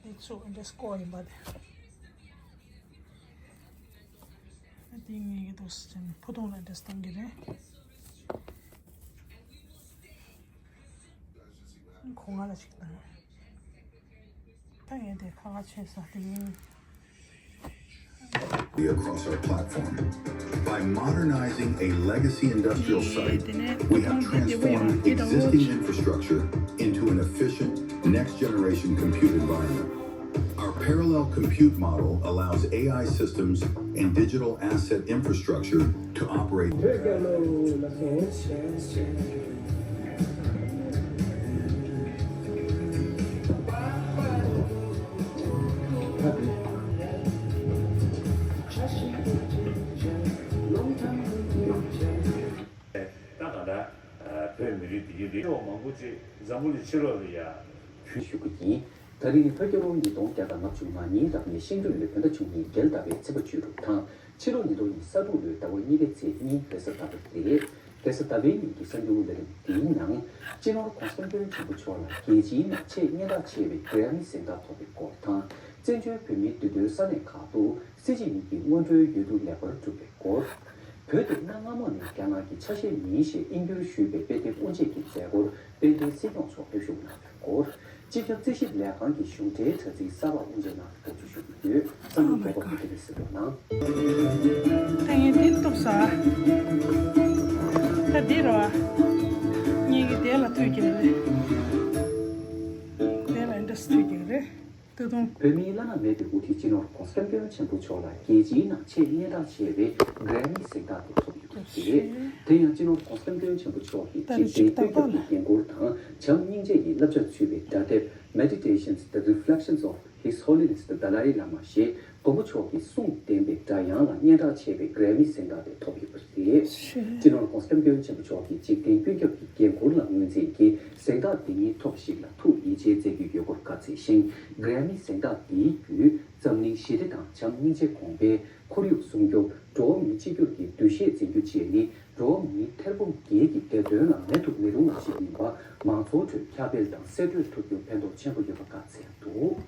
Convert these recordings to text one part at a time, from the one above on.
It's so in the score, but I think it was put on at the sting. 공화를 시켰다. 땅에대 파가치에서 across our platform. By modernizing a legacy industrial site, we have transformed existing infrastructure into an efficient, next-generation compute environment. Our parallel compute model allows AI systems and digital asset infrastructure to operate. 다리니 펄겨본 이동자가 막중만이 답니 신들을 변다 중이 결답에 집어주로 타 치료니도 이사도를 있다고 이랬지 그래서 답이 기선용들은 이냥 진으로 고스펜을 전부 초월한 계지나 체인에다 체에 그래미 생각 토비고 타 전주의 범위 두들 산에 가도 시진이 원주의 유도 레벨을 두겠고 그들 나가면 강하게 차시 미시 인류 수배 배대 문제기 제고 배대 세종 소표시고 나고 직접 뜻이 레한기 흉제 특히 사바 문제나 보주시고 상대가 그렇게 됐으나 땅에 뒷도사 다 데려와 얘기 데라 투기래 데라 인더스트리기래 또동 베미라나 메디 우티치노 콘스템페를 전부 초라 계지나 체니에다 체베 그래미 생각도 토비고 대연진노 콘스템페를 전부 초기 지대의 연구를 정민제 인력적 수비 다데 meditations the reflections of his holiness the Dalai Lama 시 고무초기 송템베 다양한 니에다 체베 그래미 생각도 토비고 진노 콘스템페를 전부 초기 지대 규격이 연구를 문제기 생각이 톱시라 투 이제 제기 요구 같이 신 그래미 생각이 그 정리 시대당 정민제 공배 코리우 송교 조미 지교기 두시 진교지니 조미 태봉 계획이 되는 내도 내용 시인과 망소주 캬벨당 세들 투교 팬도 전부 요구 같이 또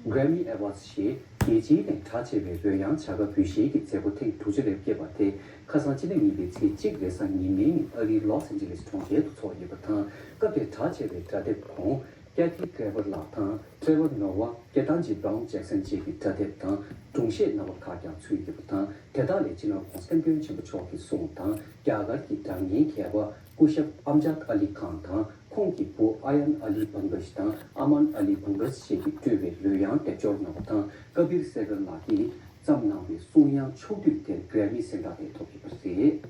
그래미 에버시 계지의 자체의 교양 작업 규칙이 제보된 두절의 개발에 가상지능 이비지 직에서 이미 어리 로스앤젤레스 통계도 소리부터 그게 자체의 자대공 야티 트래블 라타 트래블 노와 계단지 방 잭슨 지기 자대다 중시 나와 가장 수익부터 대단히 지나 콘스텐트 전부 초기 송다 야가 기타니 개와 구십 암잣 알리 칸타 콩기부 아얀 알리 방거시다 아만 알리 방거시 뒤에 류양 대적 나왔다 그빌 세글 라기 zamnawi sunyang chodu ten grami 생각에 토끼버시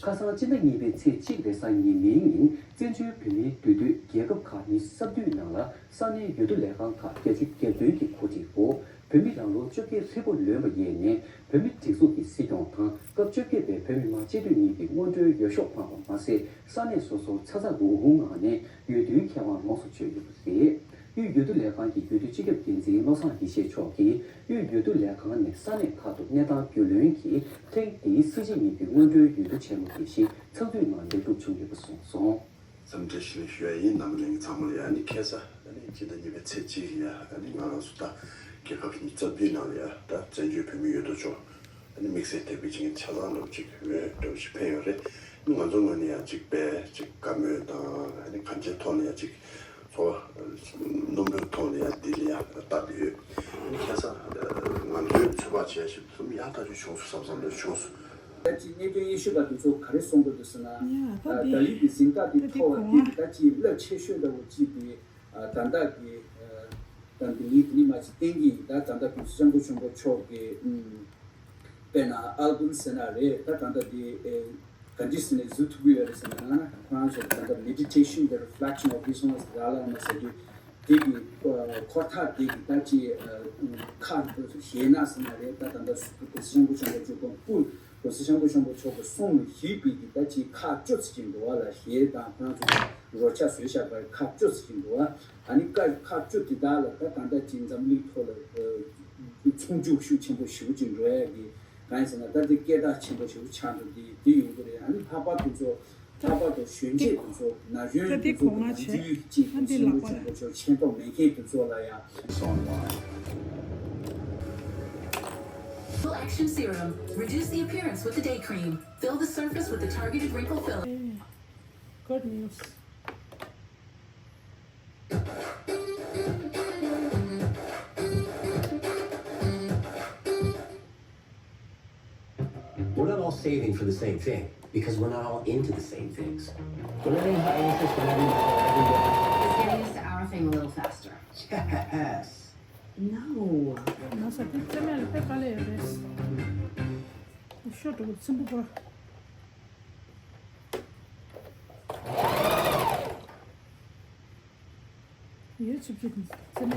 가상 진행 입에 체치 대상 이밍인 전주 비미 두두 계급카니 섭두나라 산의 유도래강 카 계직 계획이 고지고 비미랑로 쪽에 세보 려버예네 비미 직속이 시동타 급적에 비미마 지르니 원저 여쇼파 마세 산의 소소 찾아도 홍안에 유두 개와 모습주의버시 유유도 레간기 유두 직업 경쟁 노상 이些초기 유유도 레간의 산의 카도 내다 교련기 택디 시진이 원조 유두 체험기시 청주만 내도 중립 송송 삼제시 회의 남는 참을이 아니 캐서 아니 지는 입에 채지야 아니 말아서다 개업이 접이나야 다 전주 비밀도 줘 아니 믹스 대비징 차단로 직왜 도시 페어에 먼저는이야 직배 직감에다 아니 간제 톤이야 직 nombre tonne dilia tabi kasa mandu chubachi 좀 야다주 쇼스 삼삼의 쇼스 내게 이슈가 좀 가래 송도였으나 달리 생각이 더 같이 러체셔도 지비 단다기 단들이 마치 땡기 다 단다기 수정도 좀 초기 베나 알분 세나레 다 단다기 condition is to be a semana the meditation the reflection of this one's dala message digi kotha digi tachi kan hiena sanare ta tanda sunggu changgo chuko pu sunggu changgo chuko sung hibi tachi ka jutsi jingdo wala hie da pranzu rocha suisha ba ka jutsi jingdo wa ani ka jutti dala ta tanda jinzam li thola chungju shu chingbo shu jingro ya gi 간에서나 다들 깨다 친구 지금 참들이 뒤에 아니 파파도 他把的选界动作，那原动作的基于基本性的动作就牵到每个动作了呀。 Action Serum. Reduce the appearance with the day cream. Fill the surface with the targeted wrinkle filler. Good news. We're not all saving for the same thing because we're not all into the same things. We're learning hiatuses from every It's getting us to our thing a little faster. Yes. No. Nossa, tem que ser melhor pegar leves. O short would simple. YouTube真的。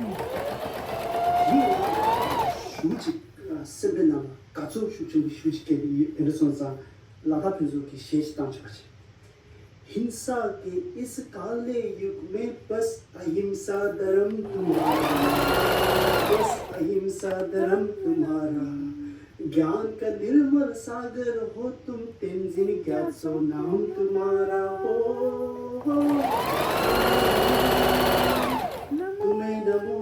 书籍身边呢，各种书籍给你，有的时候上，老大平时给学习当去吧去。हिंसा के इस काले युग में बस अहिंसा धर्म तुम्हारा, बस अहिंसा धर्म तुम्हारा, ज्ञान का निर्मल सागर हो तुम, तेंजिन ज्ञासो नाम तुम्हारा हो। तुम्हें नमो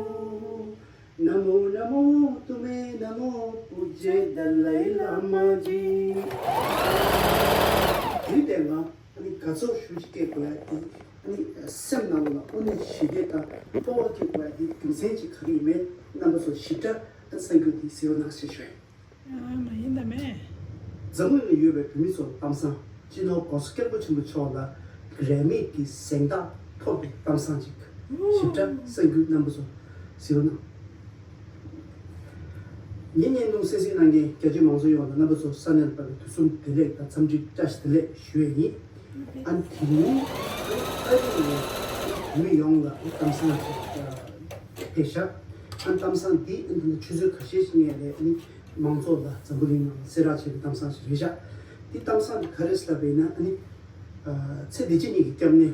नमो नमो, तुम्हें नमो पूज्य दलाई लामा जी। 이때가 아니 가서 휴식해 보야지 아니 sem나오나 오늘 시대가 또어지 보야지 금생지 그림에 남아서 시작 생각이 세워나시 쉬 ainda 정말 유배 비미소 담상 지도 고스케고 전부 쳐라 그래미기 생다 토비 담상직 시작 생각 남아서 세워나 년년동 세세난 게 겨지 망소요나 남아서 산을 받을 두숨 들레 다 참직 자식들의 쉬행이 안 팀이 아니 용가 담상 회사 안 담상 뒤 인도 추적 가시시에 아니 망소다 전부는 세라치 담상 회사 이 담상 가르스라베나 아니 체대진이기 때문에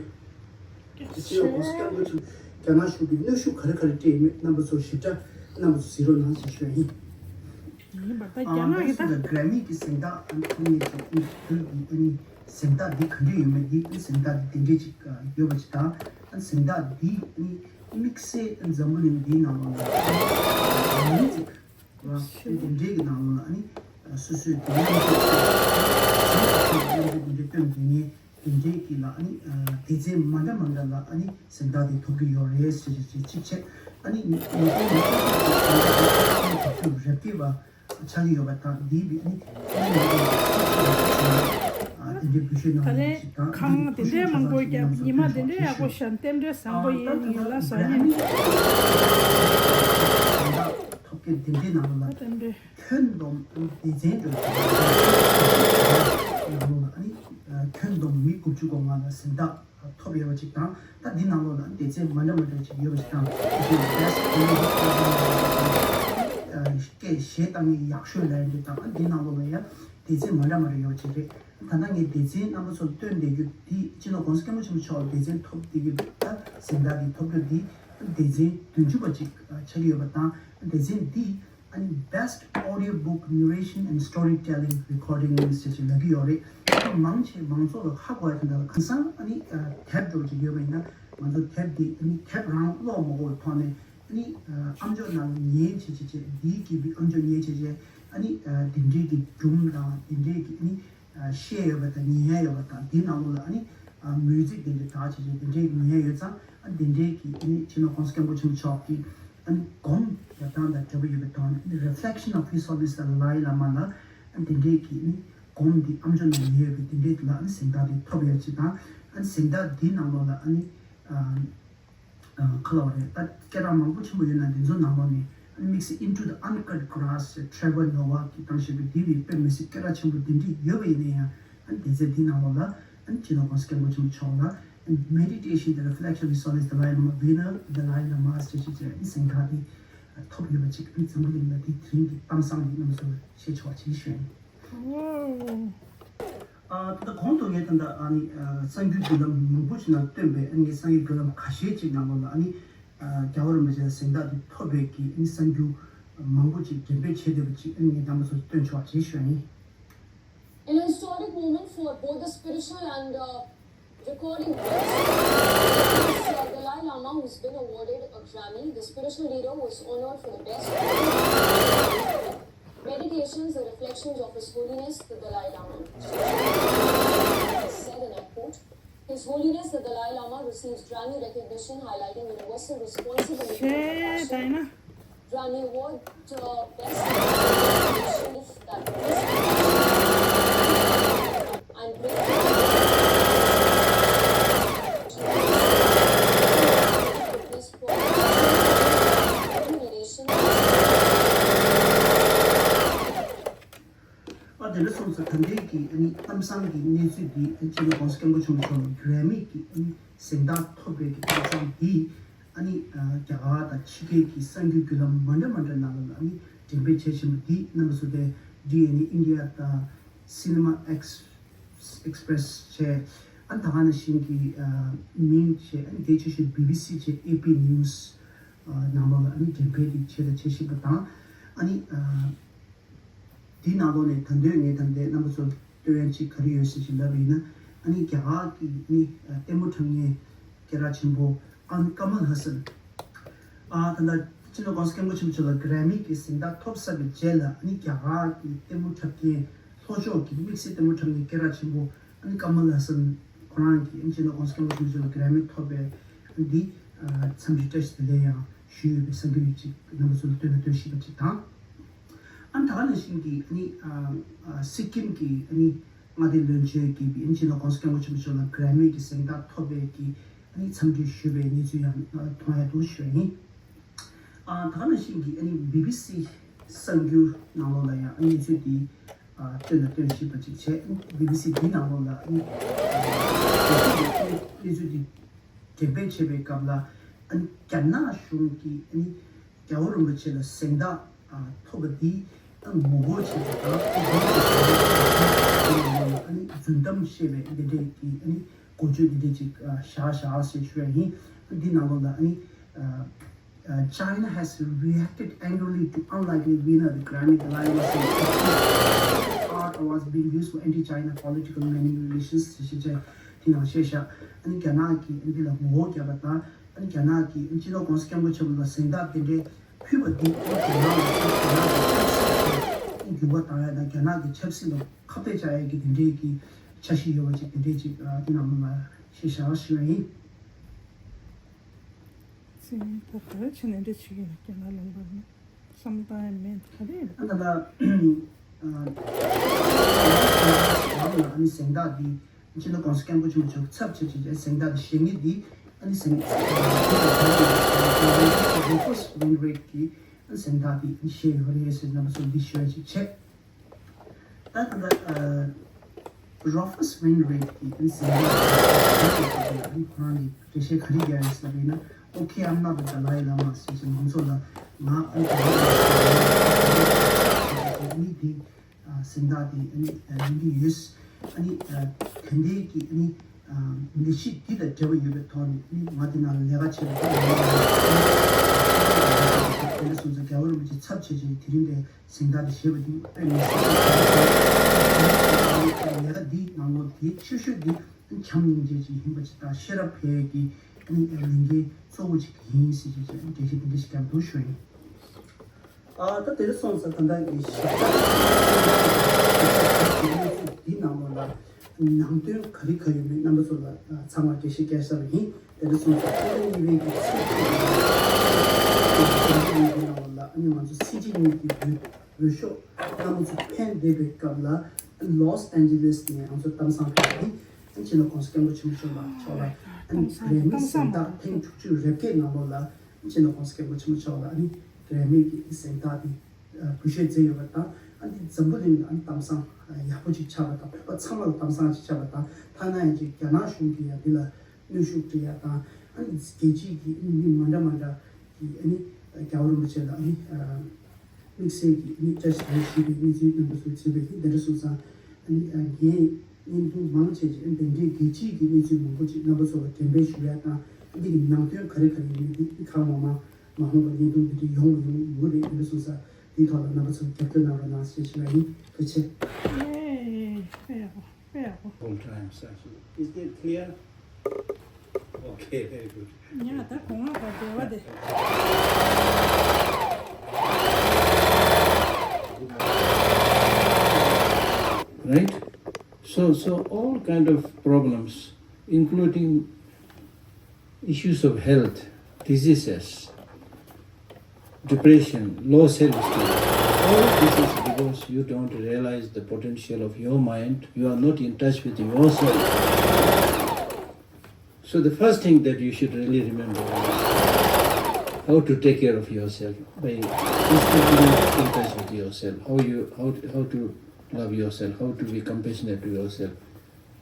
지금 고스탄도 좀 견아슈비 누슈 가르카를 때 남아서 시작 남아서 시로나 시쉐이 Grammy की संदा अंतनी अनि संदा दी खंडे में दी संदा दी दिंजे चिका यो बचता अन संदा दी अनि मिक्स से जमन दी नाम म्यूजिक वा दिंजे के नाम अनि सुसु दिंजे की ला अनि दिजे मंडा मंडा ला अनि संदा दी थोकी यो रेस चिचे अनि रेटिवा 차리가 봤다 니비 그래 강 된데 망고게 이마 된데 하고 샨템데 상고이 일라 소니 토끼 된데 나올라 된데 큰놈 디제도 아니 큰놈 미국 주공하나 쓴다 토비어 직당 딱 니나로는 디제 만나면 되지 이거 직당 쉽게 시행당이 약속을 했다. 디나로야 디제 말아말이요 지리. 단단히 디제 아무서 된데 디 진호 건스케모 좀 쳐. 디제 톱 디기 생각이 톱디 디제 둔주버지 처리어 봤다. 디제 디 and best audiobook narration and storytelling recording institute 여기요리 망소로 하고 했는데 항상 아니 탭도 지금 있나 먼저 탭디 아니 탭 라운드 먹을 턴에 아니 암전나 예치지 디기 암전 예치지 아니 딘디기 좀다 딘디기 아니 쉐어 버터 니해요 버터 디나로 아니 뮤직 딘디 타치지 딘디기 니해요자 딘디기 아니 진호 콘스케모 좀 쳤기 and gom yatanda jabu yubeton the reflection of his service the laila mana and dindeki gom di amjon ni ye dindeki la an sinda di thobya chita and sinda di namola ani colore that kera mangu chimbo yuna dinzo namoni and mix it into the uncut grass travel nova ki tanshe bi divi pe misi kera chimbo dindi yobe ne ya and deze di namola and chino konske mo chim chola and meditation, the reflection we saw is the line of winner, the line of master teacher, is in Kadi, top of the chicken, somebody in the team, something so she chose. The contour yet and the Sangu Gulam, Mubuchna Tembe, and the Sangu Gulam Kashichi Namala, any government saying that the Tobeki, in Sangu Mambuchi, Tembechi, and the numbers of 20 An historic moment for both the spiritual and recording Dalai Lama, who's been awarded a Grammy. The spiritual leader was honored for the best meditations and reflections of His Holiness the Dalai Lama. Said, and I quote, His Holiness the Dalai Lama receives Grammy recognition highlighting universal responsibility and compassion. Grammy Award Best Meditation that I'm grateful this meditation. There is also Kandeki and Tamsangi needs to be a chino conscambusum from Grammy and Senda topic he ani Java, Chiki, Sangulam, Mandamanda Nalani, Temptation D, numbers of the D in India, the Cinema Express chair, and the Hanashinki main chair, and Teacher BBC chair, AP News number, and Tempeti chair, the Cheshibata, ani di nalone tande number so doyanchi career sicilabina ani kya ki ni temuthange kera chimbo an kamal hasan tanda chino konskam chimchola Grammy ki sinda top sab jela ani kya ki temuthake sojo ki mix temuthange kera chimbo ani kamal hasan quran ki chino konskam chimchola Grammy top di samji test de ya shu be sangichi number so to shi ta and Hanashinki, any Sikkim ki, any Madi Lunche ki, Inchino Conscambuchum, Grammy ki, saying that Tobeki, any Samji Shube, Nizuyan, Toyatu Shweni. Hanashinki, any BBC Sangu Nalola, any to the Tunaship, BBC Dinalola, any to the Tebechebe Kabla, and Kana Shunki, any Gaurum saying that Tobadi. Mogochi ani zundam shebe de ki ani goju de ji sha se shwe dinalola ani China has reacted angrily to unlikely winner the Grammy Dalai Lama art awards being used for anti-China political manipulations tina shesha ani kanaki ani la mo kya bata ani kanaki in chino konskam chobla senda de puberty Cuba Tana Kanaki Chepsi, Kapeja, Gidiki, Chashi, Gidiki, Dinama, Shisha, Shri. See, perfection in the chicken, sometime meant Another saying that the Chino Conscam, which took subject, saying that she need the and saying the first win rate key. And send that the share is number so be sure to check that the roughest win rate is okay. I'm not the Dalai Lama station so the send that the use any Kandeki any Nishi did a devil you bet on Martina Levache. This was a gallery which is such a dream, saying that the Shiva di Namo, the should be coming in which the Shera Peggy and so which he sees in this camp to shrink. That there is some certain that is Dinamo. Namdu Karika, numbers of Sama Kishi Gasavi, there is some Rusho, numbers of Pen David Gabla, and Los Angeles, and also Tamsan and Chino Conscam, which Chola, and Grammy Santa, Tank to Repe Namola, Chino Conscam, which Chola, and Grammy Santa, appreciate Zayavata. And somebody and Tamsan, Yapuchi Chavata, but some of Tamsan Chavata, Tana and Ganashunki, Adila, Nushukiata, and it's Keji, Mandamanda, any Gauruchella, Mixeki, just music numbers with Sibiki, the Resusa, and gay into Manchage, and then Keji, music numbers of Tembesh Rata, and the Mountain Karika, Kamama, Mahoma, the young Woody, and Resusa. Numbers of Captain Arana situation, which Yay, fair. Is it clear? Okay, very good. Yeah, that konga ba dewa de. Right? So all kind of problems, including issues of health, diseases, depression, low self-esteem, all this is because you don't realize the potential of your mind. You are not in touch with yourself. So the first thing that you should really remember is how to take care of yourself by instantly in touch with yourself. How to love yourself, how to be compassionate to yourself.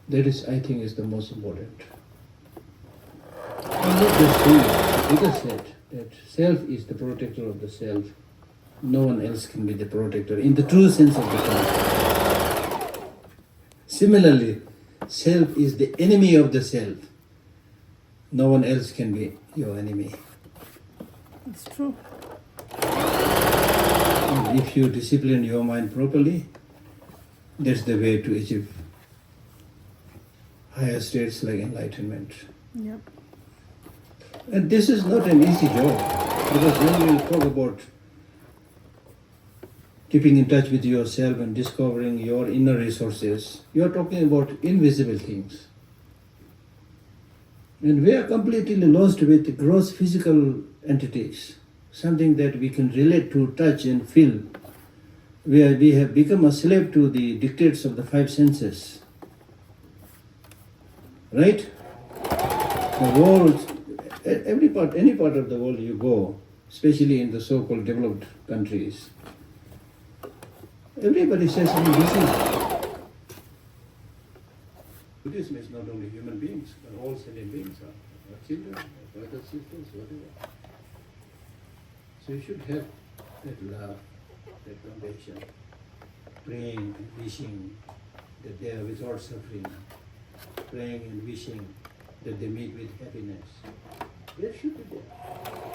That is, I think, is the most important. I'm not just saying it. Buddha said that self is the protector of the self. No one else can be the protector in the true sense of the term. Similarly, self is the enemy of the self. No one else can be your enemy. It's true. And if you discipline your mind properly, that's the way to achieve higher states like enlightenment. Yep. And this is not an easy job, because when we talk about keeping in touch with yourself and discovering your inner resources, you are talking about invisible things. And we are completely lost with gross physical entities, something that we can relate to, touch and feel. We have become a slave to the dictates of the five senses. Right? The world, any part of the world you go, especially in the so-called developed countries, everybody says I'm busy. Buddhism is not only human beings, but all sentient beings are children, brothers, sisters, whatever. So you should have that love, that compassion, praying and wishing that they are without suffering, praying and wishing that they meet with happiness. There should be there.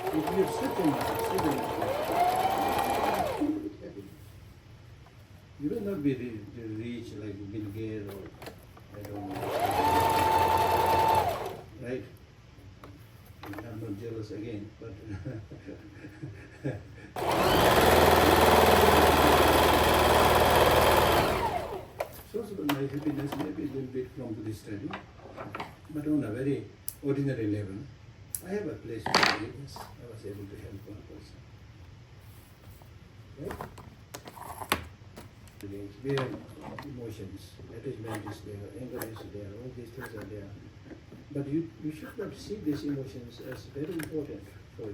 If you sit in with happiness, you will not be rich like Bill Gates or I don't know. Right? I'm not jealous again, but so my happiness may be a little bit from Buddhist study, but on a very ordinary level, I have a place to live. Yes, I was able to help one person. Right? We have emotions, attachment is there, anger is there, all these things are there. But you should not see these emotions as very important for you,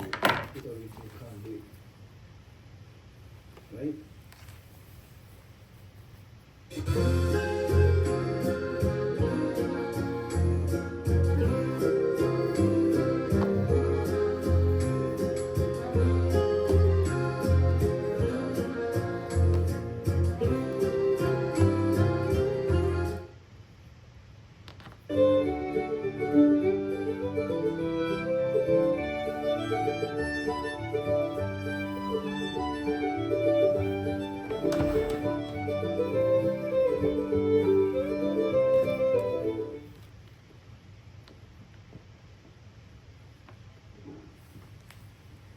because you can't do it. Right?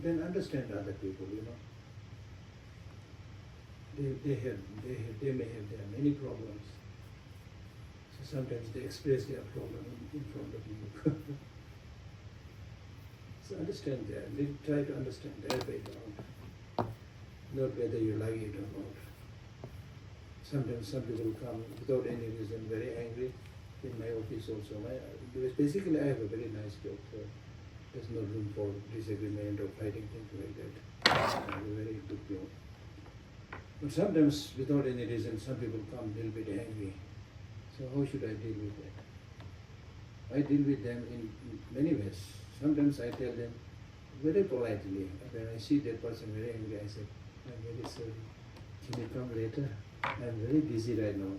Then understand other people, you know. They may have their many problems. So sometimes they express their problem in front of you. So understand that. Try to understand their background, not whether you like it or not. Sometimes some people come without any reason, very angry. In my office also, because basically I have a very nice job, so there's no room for disagreement or fighting, things like that. I have a very good job. But sometimes, without any reason, some people come a little bit angry. So how should I deal with that? I deal with them in many ways. Sometimes I tell them very politely. When I see that person very angry, I say, I'm very sorry. Can you come later? I'm very busy right now.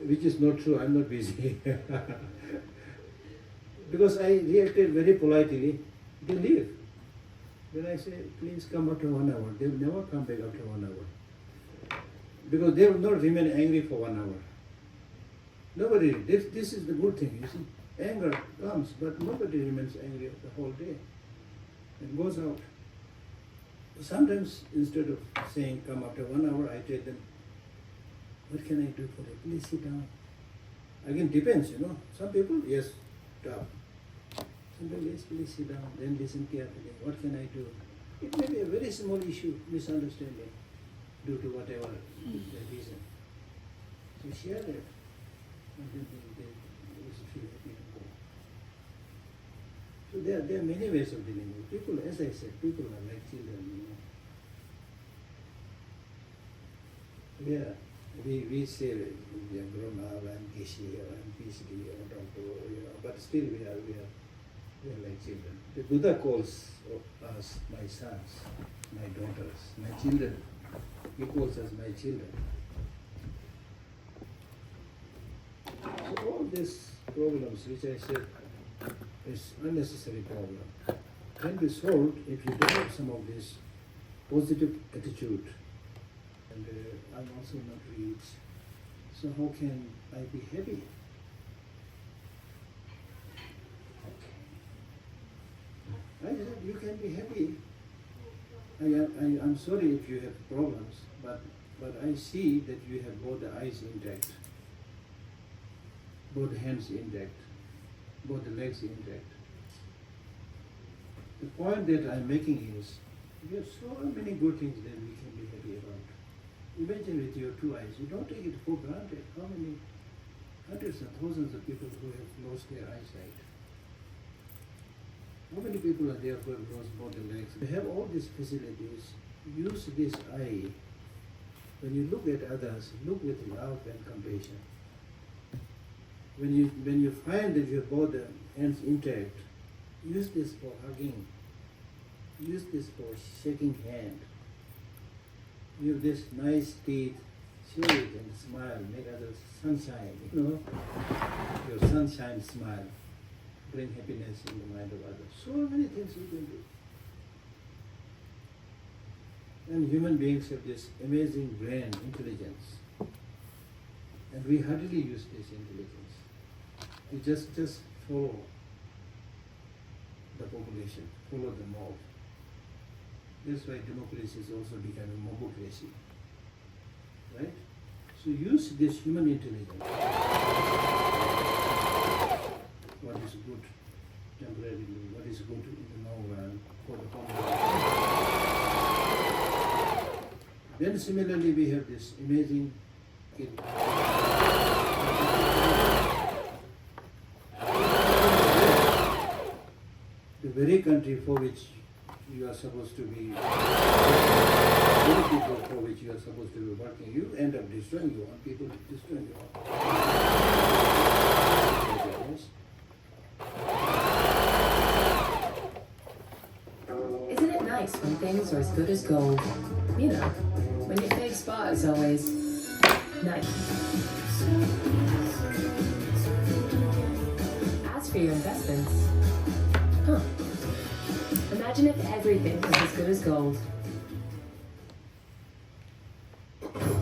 Which is not true, I'm not busy. Because I reacted very politely, they leave. When I say, please come after 1 hour, they will never come back after 1 hour. Because they will not remain angry for 1 hour. Nobody, this is the good thing, you see. Anger comes, but nobody remains angry the whole day. It goes out. Sometimes instead of saying come after 1 hour, I tell them, what can I do for you? Please sit down. Again, depends, Some people, yes, talk. Some people, yes, please sit down, then listen carefully. What can I do? It may be a very small issue, misunderstanding, due to whatever the reason. So share it, and then they feel happy and go. So there are many ways of dealing with people. As I said, people are like children, Yeah, we say we are grown up and Gishi or PhD or doctor, but still we are like children. The Buddha calls us my sons, my daughters, my children. He calls us my children. So all these problems which I said is unnecessary problem can be solved if you develop some of this positive attitude. And I'm also not rich, so how can I be happy? I said you can be happy. I'm sorry if you have problems, but I see that you have both the eyes intact, both the hands intact, both the legs intact. The point that I'm making is, we have so many good things that we can be happy about. Imagine with your 2 eyes, you don't take it for granted. How many hundreds and thousands of people who have lost their eyesight? How many people are there who have lost both their legs? You have all these facilities. Use this eye. When you look at others, look with love and compassion. When you find that you have both the hands intact, use this for hugging. Use this for shaking hand. You have this nice teeth, show it and smile, make others sunshine, your sunshine smile, bring happiness in the mind of others. So many things you can do. And human beings have this amazing brain, intelligence. And we hardly use this intelligence. We just follow the population, follow the mob. That's why democracy is also becoming mobocracy. Right? So use this human intelligence. What is good temporarily, what is good in the long run for the common. Then similarly we have this amazing the very country for which you are supposed to be, many people for which you are supposed to be working, you end up destroying your own people, destroying your own. Isn't it nice when things are as good as gold? When your fake spot is always nice. As for your investments, imagine if everything was as good as gold.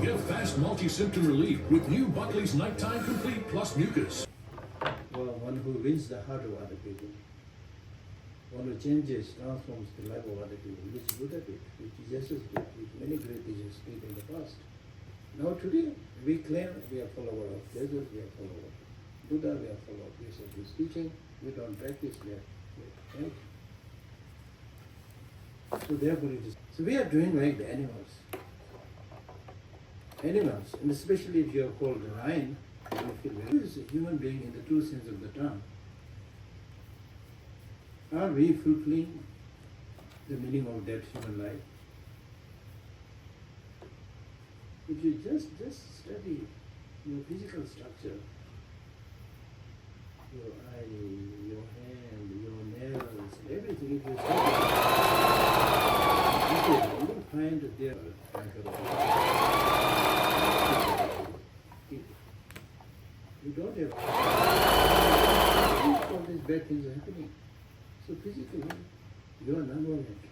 Get fast multi-symptom relief with new Buckley's Nighttime Complete Plus Mucus. Well, one who wins the heart of other people, one who changes, transforms the life of other people, which is good at it, which Jesus did, which many great teachers did in the past. Now today, we claim we are followers of Jesus, we are followers of Buddha, we are followers of his teaching, we don't practice that. Right? So therefore it is. So we are doing like the animals. Animals, and especially if you are called a lion, who is a human being in the true sense of the term? Are we fulfilling the meaning of that human life? If you just study your physical structure, your eye, your hand, your nails, everything, if you study, you will find that there are you don't have all these bad things are happening. So physically, you are non-violent.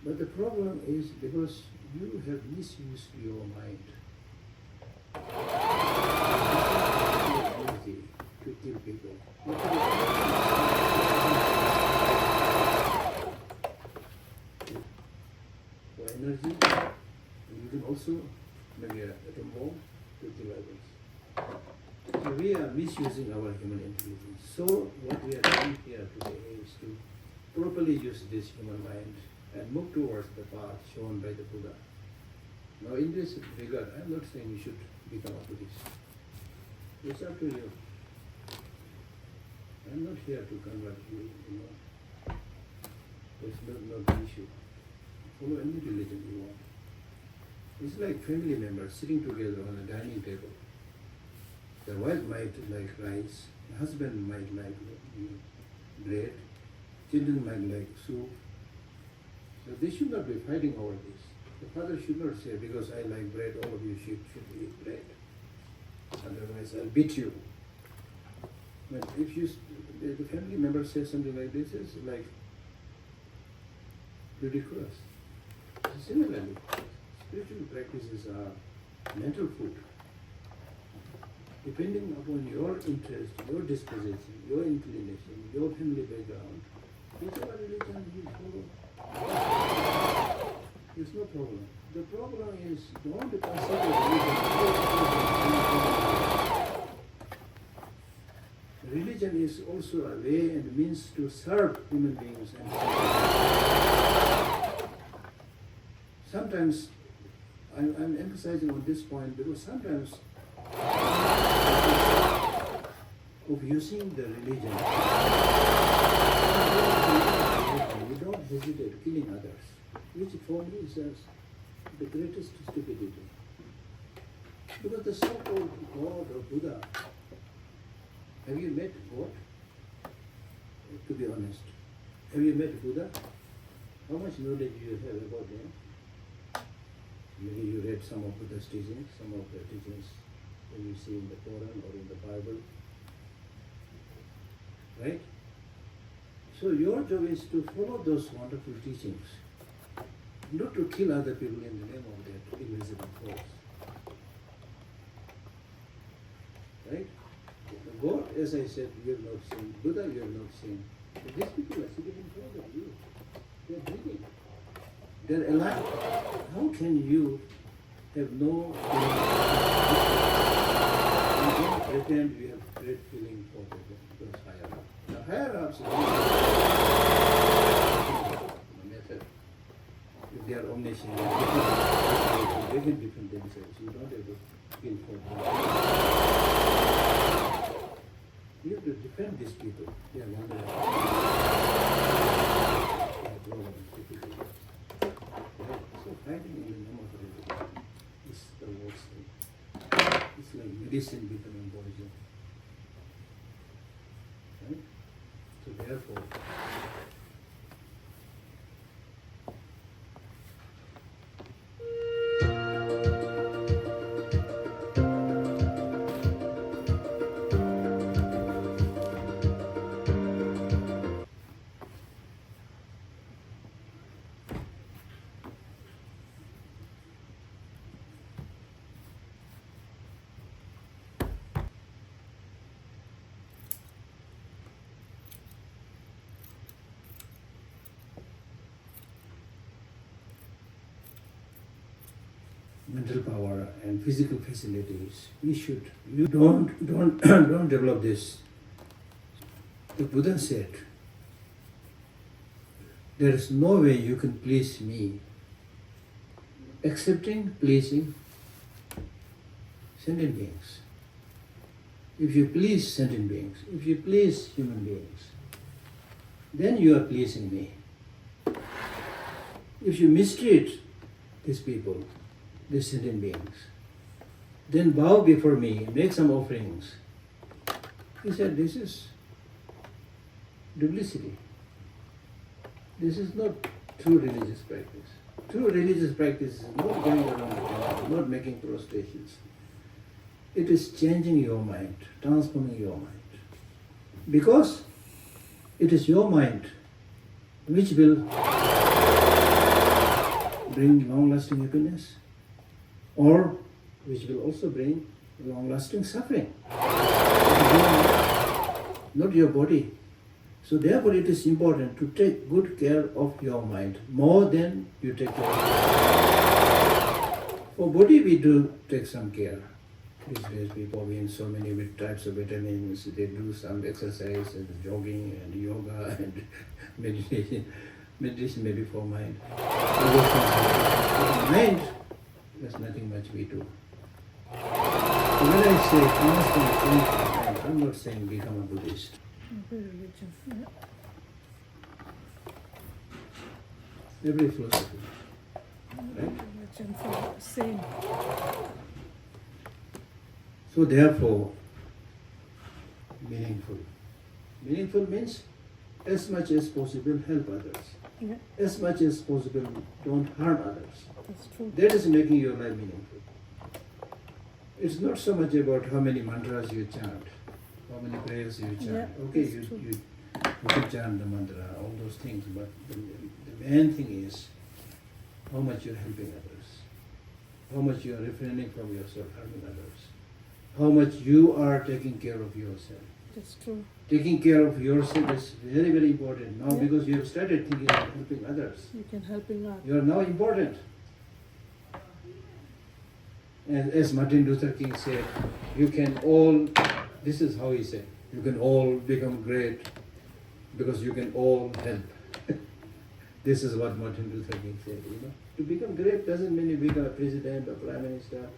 But the problem is because you have misused your mind. It's easy to kill people. For energy, you can also maybe atom bomb to kill others. So we are misusing our human intelligence. So what we are doing here today is to properly use this human mind and move towards the path shown by the Buddha. Now in this regard, I am not saying you should become a Buddhist. It's up to you. I am not here to convert you, It's not the issue. Follow any religion you want. It's like family members sitting together on a dining table. The wife might like rice, the husband might like bread, children might like soup. So they should not be fighting over this. The father should not say, because I like bread, all of you should eat bread. Otherwise, I'll beat you. But if the family member says something like this, it's like ridiculous. Similarly, spiritual practices are mental food. Depending upon your interest, your disposition, your inclination, your family background, whichever religion you follow, there's no problem. The problem is don't consider religion is also a way and means to serve human beings. And sometimes, I'm emphasizing on this point because sometimes of using the religion, we don't hesitate killing others, which for me is the greatest stupidity. Because the so-called God or Buddha, have you met God? To be honest, have you met Buddha? How much knowledge do you have about him? Maybe you read some of Buddha's teachings, some of the teachings that you see in the Quran or in the Bible. Right? So your job is to follow those wonderful teachings, not to kill other people in the name of that invisible force. Right? God, as I said, you have not seen. Buddha, you have not seen. But these people are sitting in front of you. They are breathing. They are alive. How can you have no feeling? You don't pretend you have great feeling for those higher ups. The higher ups are method. If they are omniscient, they can defend themselves. You don't have to feel for them. You have to defend these people. They are wonderful. So fighting in the name of religion is the worst thing. It's like medicine becoming poison. Right? So therefore, mental power and physical facilities, you don't develop this. The Buddha said, there is no way you can please me excepting pleasing sentient beings. If you please sentient beings, if you please human beings, then you are pleasing me. If you mistreat these people, these sentient beings, then bow before me, make some offerings. He said, this is duplicity. This is not true religious practice. True religious practice is not going around the temple, not making prostrations. It is changing your mind, transforming your mind. Because it is your mind which will bring long-lasting happiness, or which will also bring long-lasting suffering. not your body. So therefore it is important to take good care of your mind more than you take care of your body. For body we do take some care. These days people being so many types of vitamins, they do some exercise and jogging and yoga and meditation. Meditation maybe for mind. For mind, there's nothing much we do. So when I say constant change of mind, I'm not saying become a Buddhist. Every philosophy, right? Same. So therefore, meaningful. Meaningful means as much as possible help others. Yeah. As much as possible don't harm others. That's true. That is making your life meaningful. It's not so much about how many mantras you chant, how many prayers you chant. Yeah, Okay, that's true. you can chant the mantra, all those things, but the main thing is how much you're helping others, how much you are refraining from yourself harming others, how much you are taking care of yourself. That's true. Taking care of yourself is very, very important now, Yeah. because you have started thinking of helping others. You can help a lot. You are now important. And as Martin Luther King said, you can all, this is how he said, you can all become great because you can all help. This is what Martin Luther King said, you know. To become great doesn't mean you become a president, a prime minister,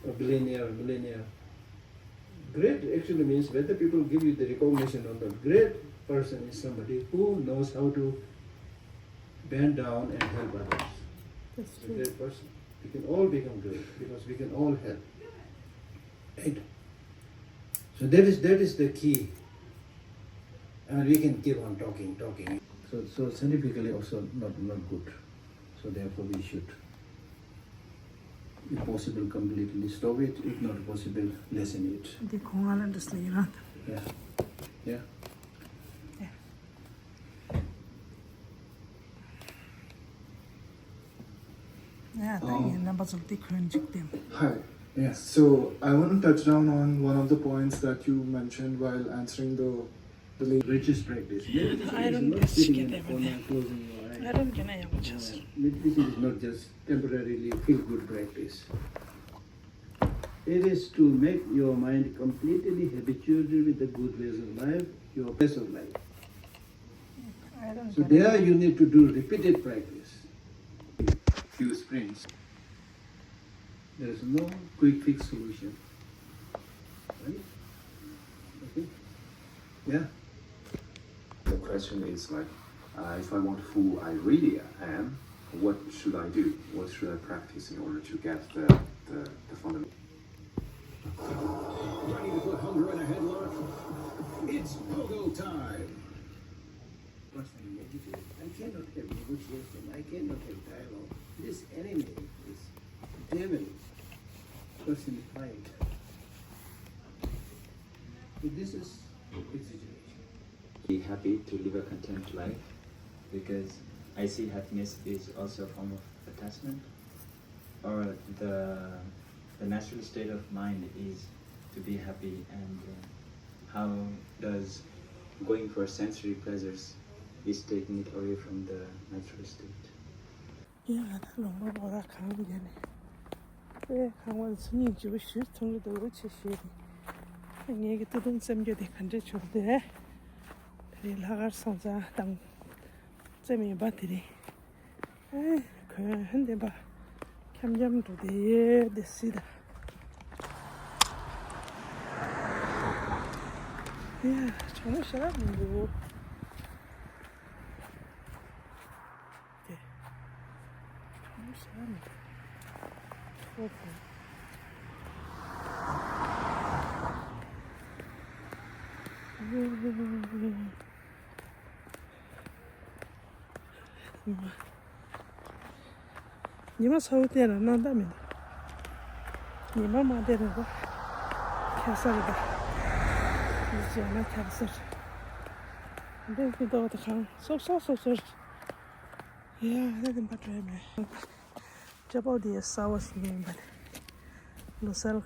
a billionaire, a millionaire. Great actually means whether people give you the recognition or not. Great person is somebody who knows how to bend down and help others. That's A true. great person. We can all become great because we can all help. Right? So that is the key. And we can keep on talking. So scientifically also not good. So therefore we should, if possible, completely stop it. If not possible, lessen it. The Kongal understand, you know. Yeah. Yeah. Yeah, Hi. Yes. So I want to touch down on one of the points that you mentioned while answering the Richest practice. I don't not get sitting scared in the of corner it. closing your eyes. I don't get a young chance. Meditation is not just temporarily feel good practice. It is to make your mind completely habituated with the good ways of life, your best of life. I don't So get there it. you need to do repeated practice. Few sprints. There is no quick fix solution. Right? Okay? Yeah? The question is like, if I want who I really am, what should I do? What should I practice in order to get the fundamental? Ready to put hunger in a headlock? It's pogo time. Person meditate. I cannot have negotiation. I cannot have dialogue. This enemy, this devil, personified. So this is exaggeration. Be happy to live a content life, because I see happiness is also a form of attachment, or the natural state of mind is to be happy, and how does going for sensory pleasures is taking it away from the natural state. Yeah, I don't know about that kind of thing. Yeah, I want to need you to shoot on the road to shoot. And you get to do some good condition there. The lager sounds a tongue. Semi battery. I can't hand it back. Come jump to the cedar. Yeah, trying to shut up and go. You must hold there and not damn it. You mamma didn't go. Castle. It's not cancer. Then you go to come. So. Yeah, I didn't betray me. Jabba the sour game, but Lucille.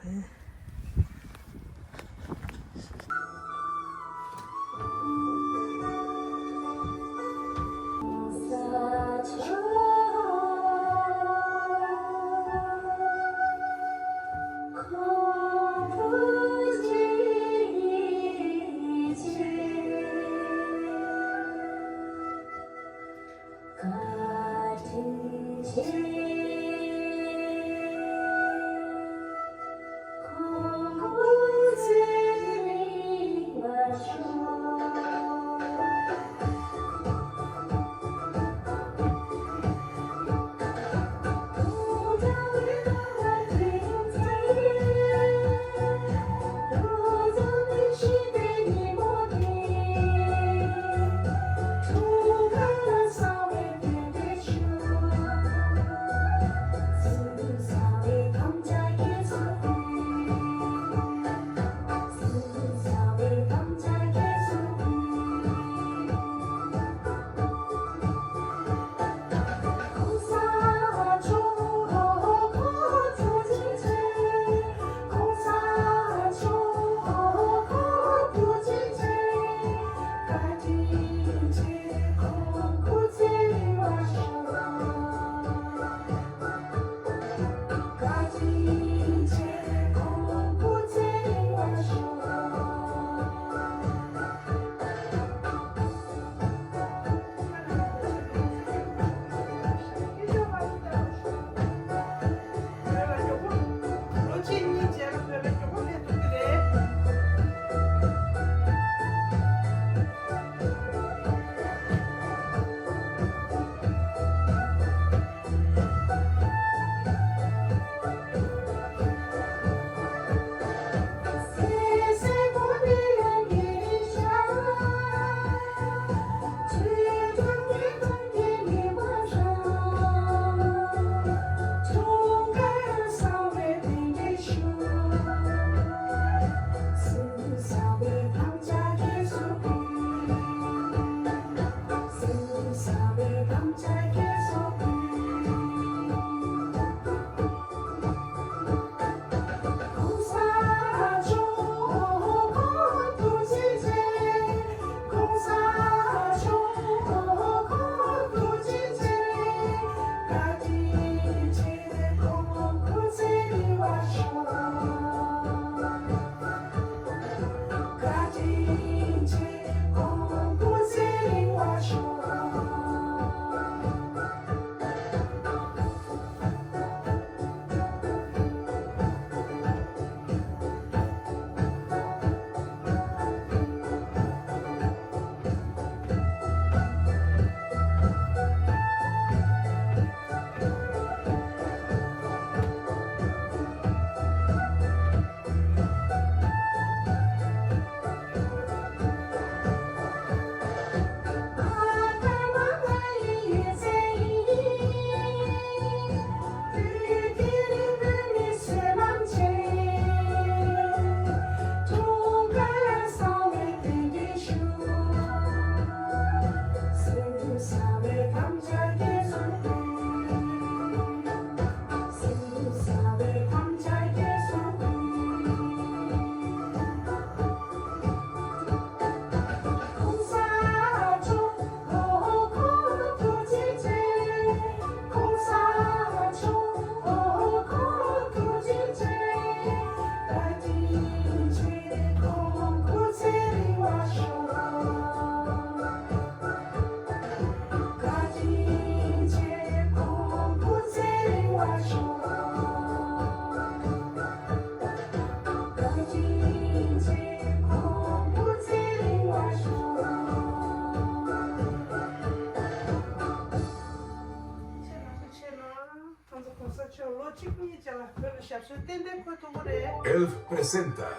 Cuando cosa ciò lo ci comincia la per lasciarsi tende qua tu vorrei Elf presenta